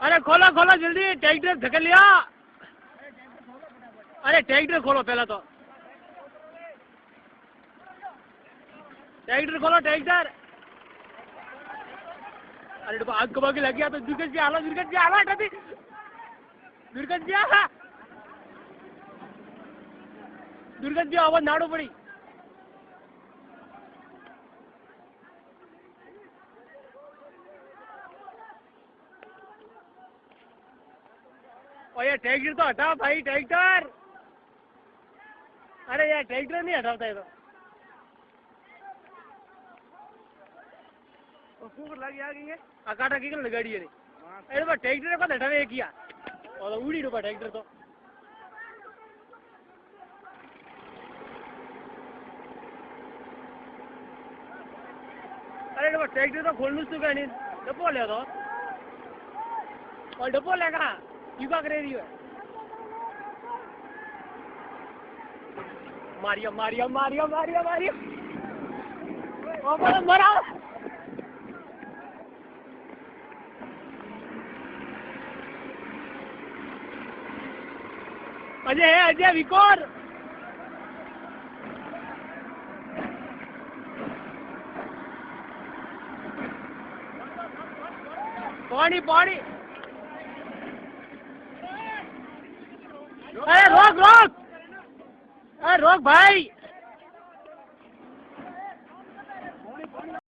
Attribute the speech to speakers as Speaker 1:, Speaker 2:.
Speaker 1: अरे खोलो खोलो जल्दी, ट्रैक्टर धकेल लिया। अरे ट्रैक्टर खोलो पहला तो, ट्रैक्टर खोलो ट्रैक्टर। अरे आग कबा के लग गया तो दुर्गत जी आला हटाती, दुर्गत जी आवाज नाड़ो पड़ी। और ये ट्रैक्टर तो हटाओ भाई, ट्रैक्टर। अरे यार ट्रैक्टर नहीं हटाता है तो फूक लगी आ गई है अकाटा की गाड़ी है। अरे बा ट्रैक्टर को हटावे किया और उड़ी रुपा ट्रैक्टर तो। अरे ट्रैक्टर तो खोल तू का नहीं डब्बो ले तो, और डब्बो लेगा क्यों का करे रही है। Mario Mario Mario Mario Mario मरा। अजय है, अजय विकोर। पानी पानी। अरे रोक रोक, अरे रोक भाई।